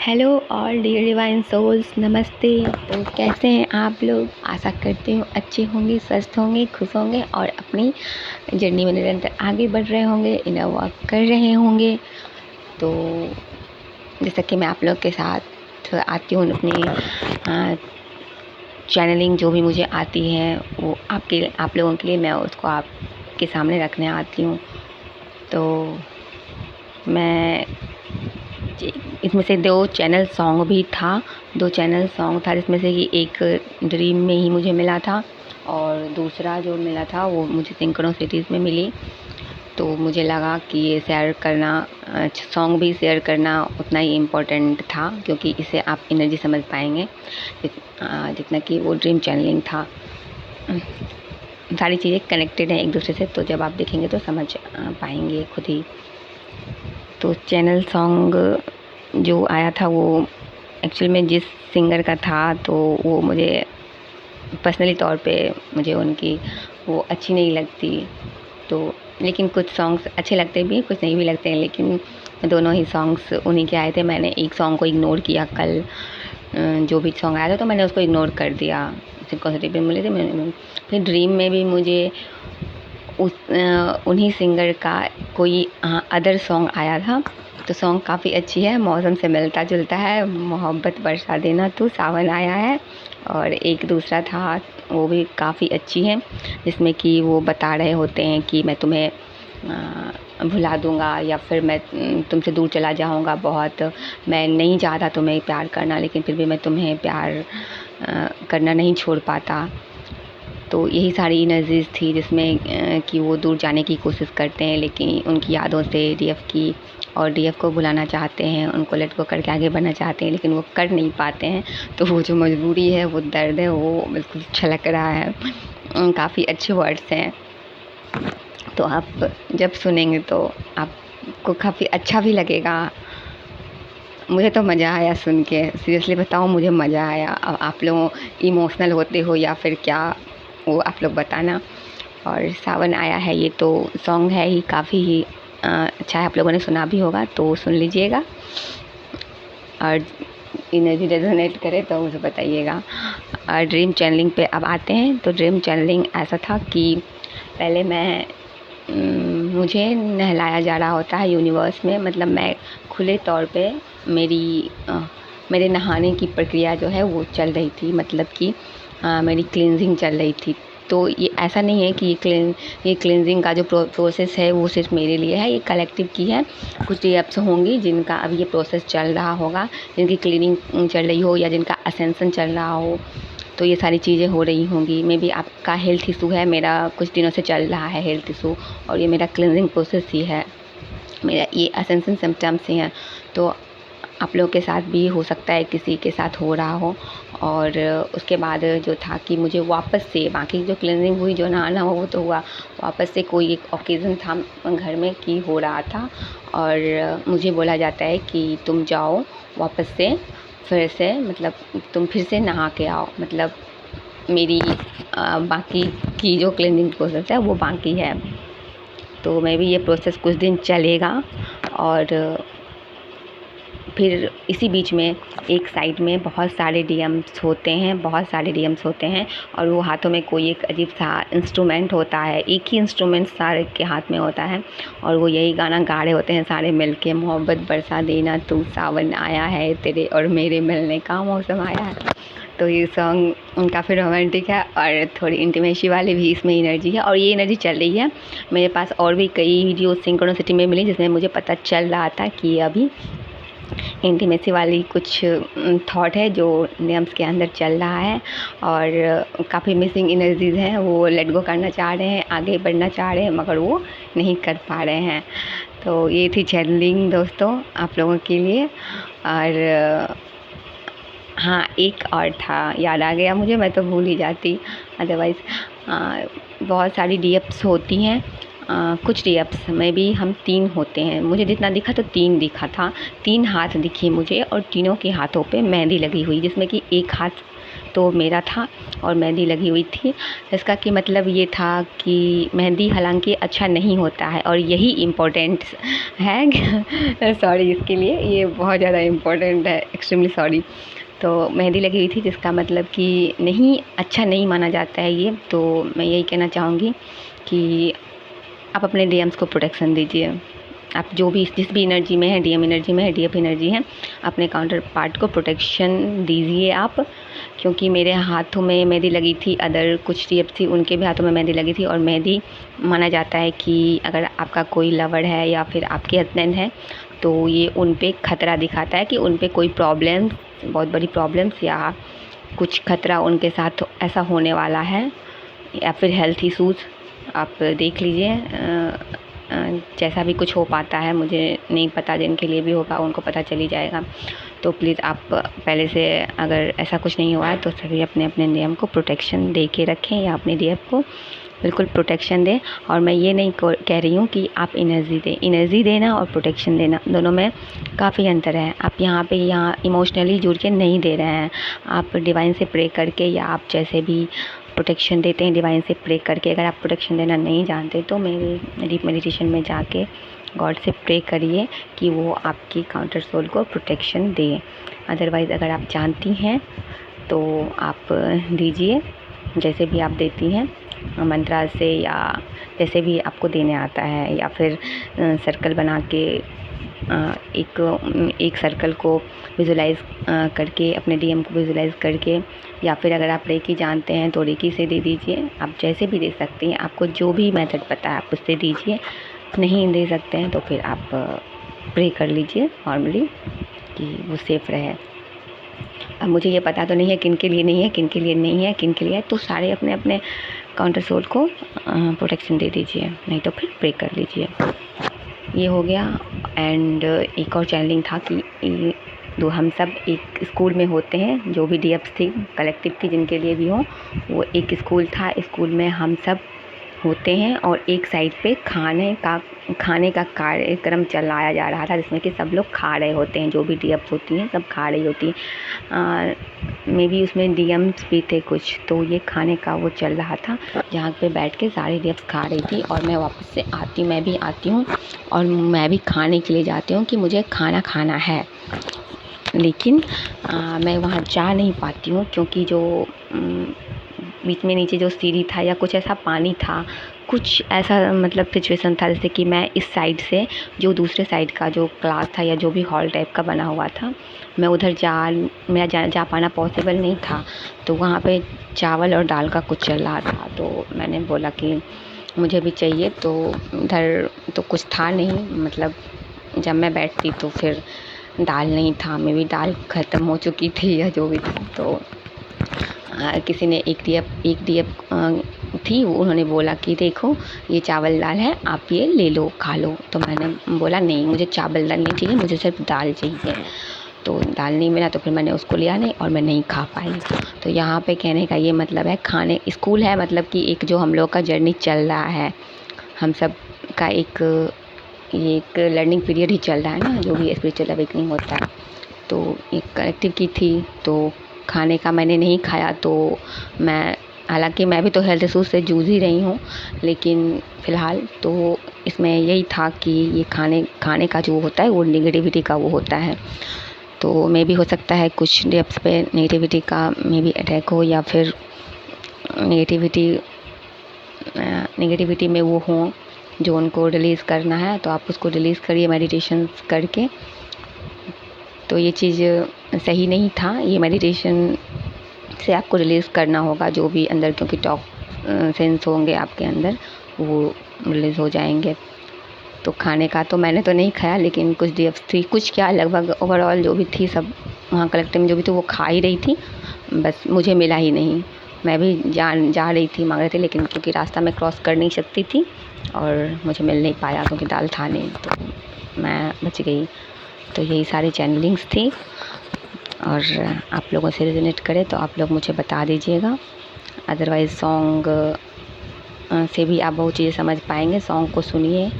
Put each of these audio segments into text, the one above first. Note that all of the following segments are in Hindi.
Hello all dear divine souls, नमस्ते। तो कैसे हैं आप लोग? आशा करती हूँ अच्छे होंगे, स्वस्थ होंगे, खुश होंगे और अपनी जर्नी में निरंतर आगे बढ़ रहे होंगे, इनर वर्क कर रहे होंगे। तो जैसा कि मैं आप लोग के साथ आती हूँ अपनी चैनलिंग जो भी मुझे आती है वो आप लोगों के लिए मैं उसको आपके सामने रखने आती हूँ। तो मैं इसमें से 2 चैनल सॉन्ग भी था, 2 चैनल सॉन्ग था जिसमें से कि एक ड्रीम में ही मुझे मिला था और दूसरा जो मिला था वो मुझे सिंक्रोनिसिटीज़ में मिली। तो मुझे लगा कि ये शेयर करना, सॉन्ग भी शेयर करना उतना ही इम्पोर्टेंट था, क्योंकि इससे आप एनर्जी समझ पाएंगे जितना कि वो ड्रीम चैनलिंग था। सारी चीज़ें कनेक्टेड हैं एक दूसरे से, तो जब आप देखेंगे तो समझ पाएंगे खुद ही। तो चैनल सॉन्ग जो आया था वो एक्चुअल में जिस सिंगर का था, तो वो मुझे पर्सनली तौर पे मुझे उनकी वो अच्छी नहीं लगती। तो लेकिन कुछ सॉन्ग्स अच्छे लगते भी हैं, कुछ नहीं भी लगते हैं, लेकिन दोनों ही सॉन्ग्स उन्हीं के आए थे। मैंने एक सॉन्ग को इग्नोर किया, कल जो भी सॉन्ग आया था तो मैंने उसको इग्नोर कर दिया। सिंक्रोनिसिटी पे मिले थे। फिर ड्रीम में भी मुझे उन्हीं सिंगर का कोई अदर सॉन्ग आया था। तो सॉन्ग काफ़ी अच्छी है, मौसम से मिलता जुलता है, मोहब्बत बरसा देना तू, सावन आया है। और एक दूसरा था वो भी काफ़ी अच्छी है, जिसमें कि वो बता रहे होते हैं कि मैं तुम्हें भुला दूंगा या फिर मैं तुमसे दूर चला जाऊंगा बहुत। मैं नहीं चाहता तुम्हें प्यार करना, लेकिन फिर भी मैं तुम्हें प्यार करना नहीं छोड़ पाता। तो यही सारी एनर्जीज़ थी जिसमें कि वो दूर जाने की कोशिश करते हैं, लेकिन उनकी यादों से डीएफ की और डीएफ को भुलाना चाहते हैं, उनको लेट गो करके आगे बढ़ना चाहते हैं, लेकिन वो कर नहीं पाते हैं। तो वो जो मजबूरी है, वो दर्द है, वो बिल्कुल छलक रहा है। काफ़ी अच्छे वर्ड्स हैं, तो आप जब सुनेंगे तो आपको काफ़ी अच्छा भी लगेगा। मुझे तो मज़ा आया सुन के, सीरियसली बताऊँ, मुझे मज़ा आया। अब आप लोग इमोशनल होते हो या फिर क्या, वो आप लोग बताना। और सावन आया है, ये तो सॉन्ग है ही काफ़ी ही अच्छा है, आप लोगों ने सुना भी होगा तो सुन लीजिएगा और एनर्जी रेजोनेट करे तो मुझे बताइएगा। और ड्रीम चैनलिंग पे अब आते हैं। तो ड्रीम चैनलिंग ऐसा था कि पहले मुझे नहलाया जा रहा होता है यूनिवर्स में, मतलब मैं खुले तौर पे मेरे नहाने की प्रक्रिया जो है वो चल रही थी, मतलब कि मेरी क्लींजिंग चल रही थी। तो ये ऐसा नहीं है कि ये क्लींजिंग का जो प्रोसेस है वो सिर्फ मेरे लिए है, ये कलेक्टिव की है। कुछ एप्स होंगी जिनका अब ये प्रोसेस चल रहा होगा, जिनकी क्लीनिंग चल रही हो या जिनका असेंशन चल रहा हो, तो ये सारी चीज़ें हो रही होंगी। मे बी आपका हेल्थ इशू है, मेरा कुछ दिनों से चल रहा है हेल्थ इशू, और ये मेरा क्लींजिंग प्रोसेस ही है, मेरा ये असेंशन सिम्टम्स ही हैं। तो आप लोगों के साथ भी हो सकता है, किसी के साथ हो रहा हो। और उसके बाद जो था कि मुझे वापस से बाकी जो क्लींजिंग हुई, जो नहाना हो वो तो हुआ, वापस से कोई एक ओकेज़न था घर में कि हो रहा था, और मुझे बोला जाता है कि तुम जाओ वापस से, फिर से मतलब तुम फिर से नहा के आओ, मतलब मेरी बाकी की जो क्लीनिंग प्रोसेस है वो बाकी है। तो मैं भी ये प्रोसेस कुछ दिन चलेगा, और फिर इसी बीच में एक साइड में बहुत सारे डीएम्स होते हैं, बहुत सारे डीएम्स होते हैं, और वो हाथों में कोई एक अजीब सा इंस्ट्रूमेंट होता है, एक ही इंस्ट्रूमेंट सारे के हाथ में होता है, और वो यही गाना गा रहे होते हैं सारे मिल के, मोहब्बत बरसा देना तू, सावन आया है, तेरे और मेरे मिलने का मौसम आया है। तो ये सॉन्ग काफ़ी रोमांटिक है और थोड़ी इंटीमेसी वाली भी इसमें एनर्जी है, और ये एनर्जी चल रही है। मेरे पास और भी कई वीडियो सिंक्रोनिसिटी में मिली जिसमें मुझे पता चल रहा था कि अभी इंटीमेसी वाली कुछ थॉट है जो नियम्स के अंदर चल रहा है, और काफ़ी मिसिंग एनर्जीज़ हैं, वो लेट गो करना चाह रहे हैं, आगे बढ़ना चाह रहे हैं, मगर वो नहीं कर पा रहे हैं। तो ये थी चैनलिंग दोस्तों आप लोगों के लिए। और हाँ, एक और था, याद आ गया मुझे, मैं तो भूल ही जाती अदरवाइज़। बहुत सारी डीएप्स होती हैं, कुछ डीएप्स में भी हम 3 होते हैं, मुझे जितना दिखा तो 3 दिखा था, 3 हाथ दिखे मुझे, और तीनों के हाथों पे मेहंदी लगी हुई, जिसमें कि एक हाथ तो मेरा था और मेहंदी लगी हुई थी। इसका कि मतलब ये था कि मेहंदी हालांकि अच्छा नहीं होता है और यही इम्पोर्टेंट है सॉरी इसके लिए, ये बहुत ज़्यादा इम्पोर्टेंट है, एक्सट्रीमली सॉरी। तो मेहंदी लगी हुई थी जिसका मतलब कि नहीं, अच्छा नहीं माना जाता है ये। तो मैं यही कहना चाहूँगी कि आप अपने डीएम्स को प्रोटेक्शन दीजिए। आप जो भी जिस भी एनर्जी में है, डीएम एनर्जी में है, डीएफ एनर्जी है, अपने काउंटर पार्ट को प्रोटेक्शन दीजिए आप। क्योंकि मेरे हाथों में मेहंदी लगी थी, अदर कुछ डीएफ थी उनके भी हाथों में मेहंदी लगी थी। और मेहंदी माना जाता है कि अगर आपका कोई लवर है या फिर आपके हस्बैंड है तो ये उन पे खतरा दिखाता है कि उन पे कोई प्रॉब्लम्स, बहुत बड़ी प्रॉब्लम्स या कुछ खतरा उनके साथ ऐसा होने वाला है, या फिर हेल्थ इश्यूज़। आप देख लीजिए, जैसा भी कुछ हो पाता है, मुझे नहीं पता, जिनके लिए भी होगा उनको पता चल ही जाएगा। तो प्लीज़ आप पहले से अगर ऐसा कुछ नहीं हुआ है तो सभी अपने अपने नियम को प्रोटेक्शन दे के रखें, या अपने डीएफ को बिल्कुल प्रोटेक्शन दें। और मैं ये नहीं कह रही हूँ कि आप एनर्जी दें, एनर्जी देना और प्रोटेक्शन देना दोनों में काफ़ी अंतर है। आप यहाँ इमोशनली जुड़ के नहीं दे रहे हैं, आप डिवाइन से प्रे करके या आप जैसे भी प्रोटेक्शन देते हैं डिवाइन से प्रे करके। अगर आप प्रोटेक्शन देना नहीं जानते तो मेरे डीप मेडिटेशन में जाके गॉड से प्रे करिए कि वो आपकी काउंटर सोल को प्रोटेक्शन दे। अदरवाइज़ अगर आप जानती हैं तो आप दीजिए, जैसे भी आप देती हैं मंत्रा से या जैसे भी आपको देने आता है, या फिर सर्कल बना के एक सर्कल को विजुलाइज़ करके, अपने डीएम को विजुलाइज़ करके, या फिर अगर आप रेकी जानते हैं तो रेकी से दे दीजिए। आप जैसे भी दे सकती हैं, आपको जो भी मेथड पता है आप उससे दीजिए। नहीं दे सकते हैं तो फिर आप प्रे कर लीजिए नॉर्मली कि वो सेफ़ रहे। अब मुझे ये पता तो नहीं है किन के लिए नहीं है, किन के लिए नहीं है, किन के लिए है, तो सारे अपने अपने काउंटर सोल को प्रोटेक्शन दे दीजिए, नहीं तो फिर प्रे कर लीजिए। ये हो गया। एंड एक और चैनलिंग था कि दो हम सब एक स्कूल में होते हैं, जो भी डीएफ्स थी कलेक्टिव थी जिनके लिए भी हो, वो एक स्कूल था, स्कूल में हम सब होते हैं और एक साइड पे खाने का कार्यक्रम चलाया जा रहा था जिसमें कि सब लोग खा रहे होते हैं, जो भी डीएफ्स होती हैं सब खा रही होती हैं। मे बी उसमें डीएम्स भी थे कुछ, तो ये खाने का वो चल रहा था जहाँ पे बैठ के सारी डीएफ्स खा रही थी। और मैं वापस से मैं भी आती हूँ और मैं भी खाने के लिए जाती हूँ कि मुझे खाना खाना है, लेकिन मैं वहाँ जा नहीं पाती हूँ क्योंकि जो बीच में नीचे जो सीढ़ी था या कुछ ऐसा पानी था, कुछ ऐसा मतलब सिचुएशन था जैसे कि मैं इस साइड से जो दूसरे साइड का जो क्लास था या जो भी हॉल टाइप का बना हुआ था, मैं उधर मेरा जा पाना पॉसिबल नहीं था। तो वहाँ पे चावल और दाल का कुछ चल रहा था, तो मैंने बोला कि मुझे भी चाहिए। तो उधर तो कुछ था नहीं, मतलब जब मैं बैठती तो फिर दाल नहीं था, मे भी दाल ख़त्म हो चुकी थी या जो भी था। तो किसी ने एक डीएफ थी, उन्होंने बोला कि देखो ये चावल दाल है, आप ये ले लो खा लो। तो मैंने बोला नहीं, मुझे चावल दाल नहीं चाहिए, मुझे सिर्फ दाल चाहिए। तो दाल नहीं मिला तो फिर मैंने उसको लिया नहीं और मैं नहीं खा पाई। तो यहाँ पे कहने का ये मतलब है, खाने स्कूल है मतलब कि एक जो हम लोग का जर्नी चल रहा है, हम सब का एक लर्निंग पीरियड ही चल रहा है ना, जो भी स्पिरिचुअल अवेकनिंग होता है। तो एक कलेक्टिव की थी, तो खाने का मैंने नहीं खाया। तो मैं, हालांकि मैं भी तो हेल्थ इशूज़ से जूझ ही रही हूँ, लेकिन फ़िलहाल तो इसमें यही था कि ये खाने का जो होता है वो नेगेटिविटी का वो होता है। तो मे भी हो सकता है कुछ डेप्स पे नेगेटिविटी का मे भी अटैक हो, या फिर नेगेटिविटी में वो हों जो उनको रिलीज़ करना है, तो आप उसको रिलीज़ करिए मेडिटेशन करके। तो ये चीज़ सही नहीं था, ये मेडिटेशन से आपको रिलीज़ करना होगा जो भी अंदर, क्योंकि सेंस होंगे आपके अंदर, वो रिलीज़ हो जाएंगे। तो खाने का तो मैंने तो नहीं खाया, लेकिन कुछ डीएफ्स थी, कुछ क्या लगभग ओवरऑल जो भी थी सब वहाँ कलेक्टिव में जो भी थी वो खा ही रही थी, बस मुझे मिला ही नहीं। मैं भी जा रही थी, मांग रही थी, लेकिन क्योंकि रास्ता में क्रॉस कर नहीं सकती थी और मुझे मिल नहीं पाया क्योंकि दाल था नहीं, तो मैं बच गई। तो यही सारी चैनलिंग्स थी, और आप लोगों से रिजोनेट करे तो आप लोग मुझे बता दीजिएगा। अदरवाइज़ सॉन्ग से भी आप बहुत चीज़ें समझ पाएंगे। सॉन्ग को सुनिए,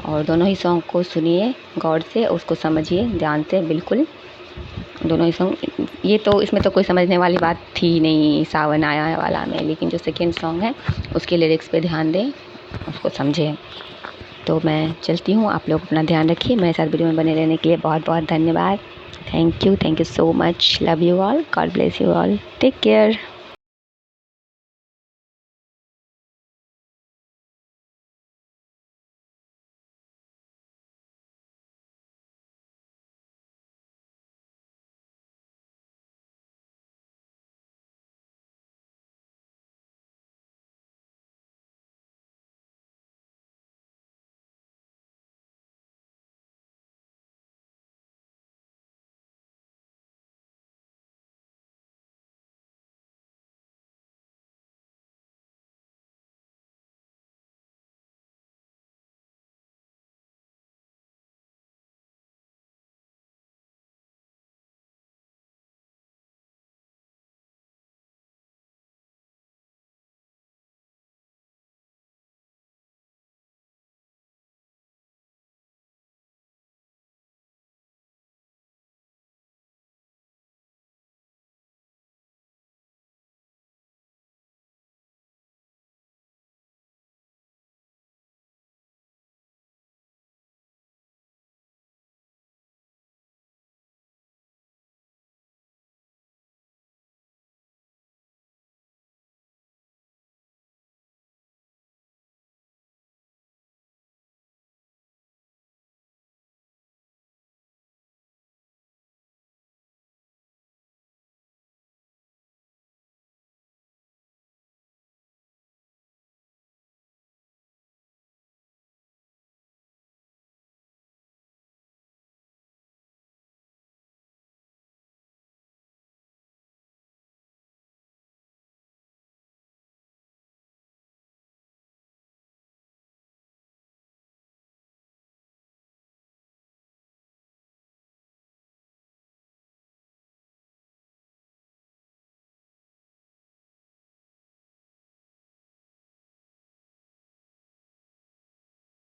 और दोनों ही सॉन्ग को सुनिए गॉड से, उसको समझिए ध्यान से बिल्कुल। दोनों ही सॉन्ग, ये तो इसमें तो कोई समझने वाली बात थी नहीं सावन आया वाला में, लेकिन जो सेकेंड सॉन्ग है उसके लिरिक्स पे ध्यान दें, उसको समझें। तो मैं चलती हूँ, आप लोग अपना ध्यान रखिए। मेरे साथ वीडियो में बने रहने के लिए बहुत बहुत धन्यवाद। Thank you so much, love you all, God bless you all, take care.